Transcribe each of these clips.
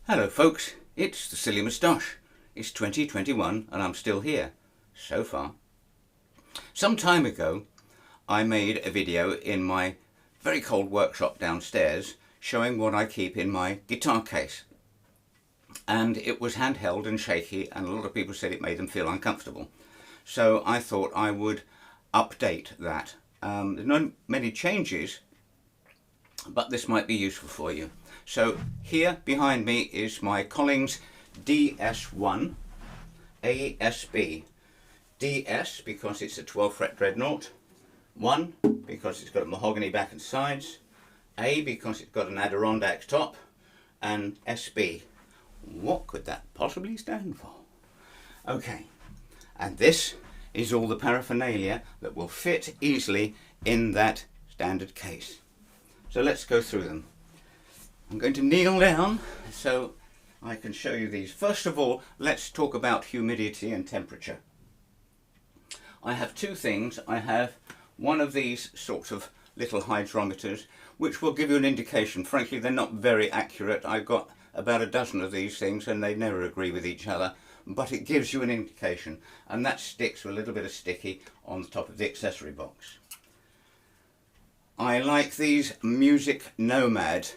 Hello folks, it's the Silly Moustache. It's 2021 and I'm still here, so far. Some time ago I made a video in my very cold workshop downstairs showing what I keep in my guitar case. And it was handheld and shaky and a lot of people said it made them feel uncomfortable. So I thought I would update that. There's not many changes, but this might be useful for you. So here behind me is my Collings DS1 ASB. DS because it's a 12 fret dreadnought, 1 because it's got a mahogany back and sides, A because it's got an Adirondack top, and SB. What could that possibly stand for? Okay, and this is all the paraphernalia that will fit easily in that standard case. So let's go through them. I'm going to kneel down so I can show you these. First of all, let's talk about humidity and temperature. I have two things. I have one of these sorts of little hydrometers which will give you an indication. Frankly, they're not very accurate. I've got about a dozen of these things and they never agree with each other, but it gives you an indication, and that sticks with a little bit of sticky on the top of the accessory box. I like these Music Nomad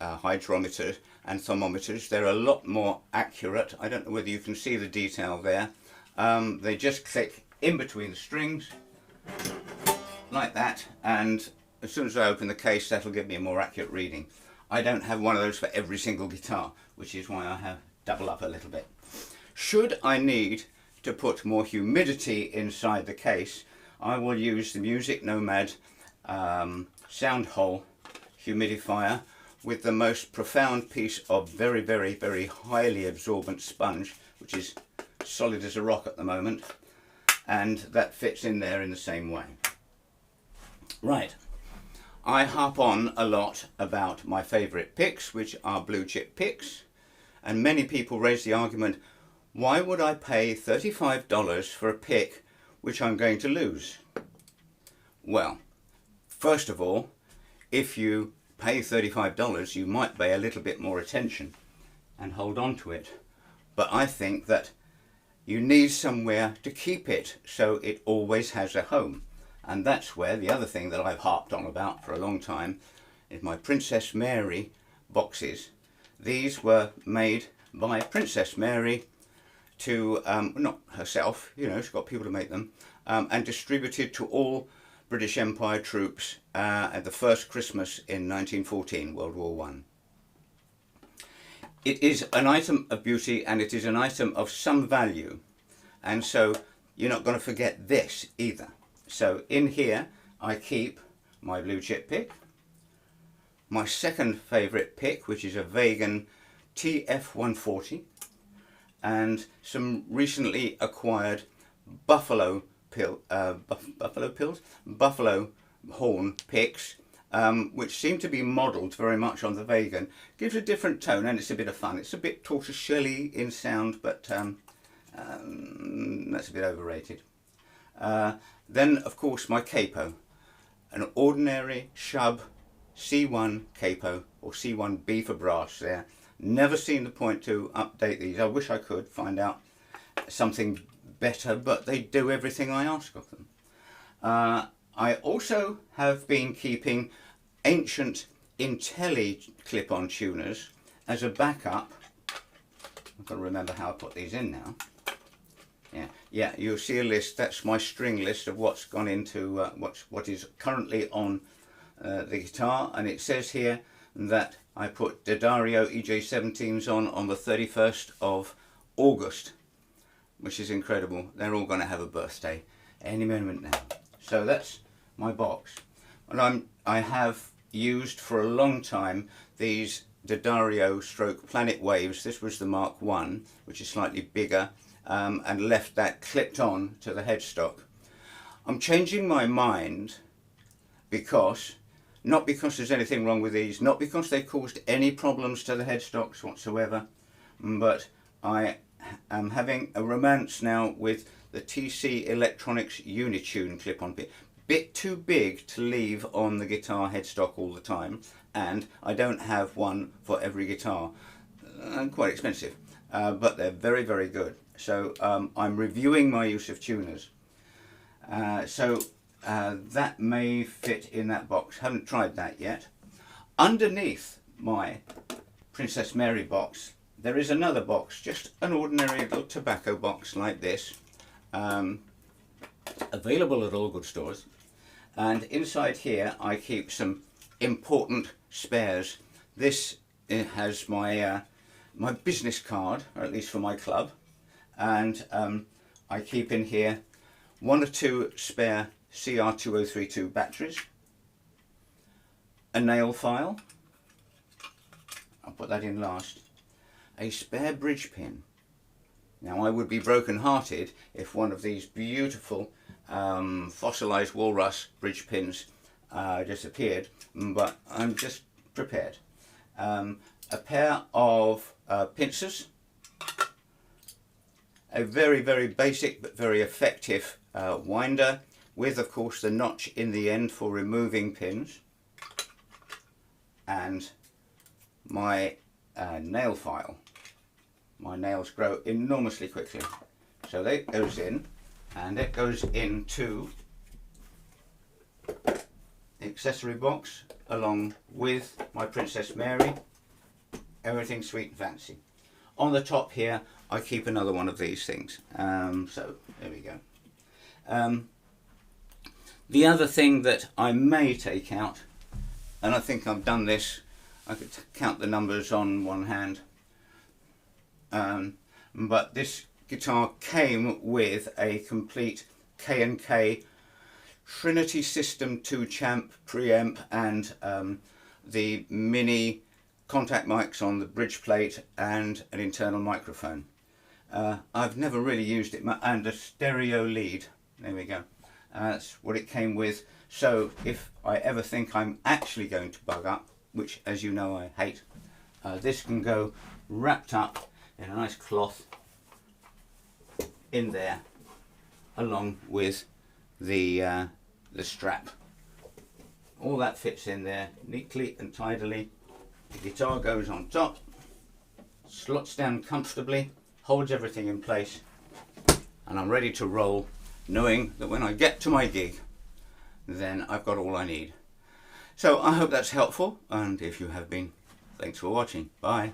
hydrometers and thermometers. They're a lot more accurate. I don't know whether you can see the detail there. They just click in between the strings like that, and as soon as I open the case that'll give me a more accurate reading. I don't have one of those for every single guitar, which is why I have double up a little bit. Should I need to put more humidity inside the case, I will use the Music Nomad sound hole humidifier with the most profound piece of very, very, very highly absorbent sponge, which is solid as a rock at the moment, and that fits in there in the same way. Right, I harp on a lot about my favourite picks, which are blue chip picks, and many people raise the argument, why would I pay $35 for a pick which I'm going to lose? Well, first of all, if you pay $35, you might pay a little bit more attention and hold on to it. But I think that you need somewhere to keep it so it always has a home. And that's where the other thing that I've harped on about for a long time is my Princess Mary boxes. These were made by Princess Mary to, not herself, you know, she's got people to make them, and distributed to all British Empire troops at the first Christmas in 1914, World War I. It is an item of beauty and it is an item of some value, and so you're not going to forget this either. So in here I keep my blue chip pick, my second favourite pick, which is a Vegan TF140, and some recently acquired buffalo horn picks, which seem to be modelled very much on the Vegan. Gives a different tone and it's a bit of fun. It's a bit tortoiseshell-y in sound, but that's a bit overrated. Then of course my capo, an ordinary Shub C1 capo, or C1B for brass there. Never seen the point to update these. I wish I could find out something better, but they do everything I ask of them. I also have been keeping ancient Intelli clip-on tuners as a backup. I've got to remember how I put these in now. Yeah, you'll see a list. That's my string list of what's gone into what is currently on the guitar, and it says here that I put D'Addario EJ17s on the 31st of August, which is incredible. They're all going to have a birthday any moment now. So that's my box. And I have used for a long time these D'Addario stroke Planet Waves. This was the Mark I, which is slightly bigger, and left that clipped on to the headstock. I'm changing my mind because, not because there's anything wrong with these, not because they caused any problems to the headstocks whatsoever, but I am having a romance now with the TC Electronics Unitune clip-on pick. bit too big to leave on the guitar headstock all the time, and I don't have one for every guitar. Quite expensive, but they're very, very good. So I'm reviewing my use of tuners. That may fit in that box. Haven't tried that yet. Underneath my Princess Mary box, there is another box, just an ordinary little tobacco box like this, available at all good stores. And inside here I keep some important spares. This has my my business card, or at least for my club, and I keep in here 1 or 2 spare CR2032 batteries, a nail file, I'll put that in last, a spare bridge pin. Now I would be broken hearted if one of these beautiful fossilized walrus bridge pins disappeared, but I'm just prepared. A pair of pincers, a very, very basic but very effective winder with, of course, the notch in the end for removing pins, and my nail file. My nails grow enormously quickly, so that goes in, and it goes into the accessory box along with my Princess Mary. Everything sweet and fancy. On the top here I keep another one of these things. So there we go. The other thing that I may take out, and I think I've done this, I could count the numbers on one hand, but this guitar came with a complete K&K Trinity System 2 champ preamp and the mini contact mics on the bridge plate and an internal microphone. I've never really used it, and a stereo lead. There we go. That's what it came with. So if I ever think I'm actually going to bug up, which as you know I hate, this can go wrapped up in a nice cloth in there along with the strap. All that fits in there neatly and tidily. The guitar goes on top, slots down comfortably, holds everything in place, and I'm ready to roll, knowing that when I get to my gig, then I've got all I need. So I hope that's helpful, and if you have been, thanks for watching. Bye.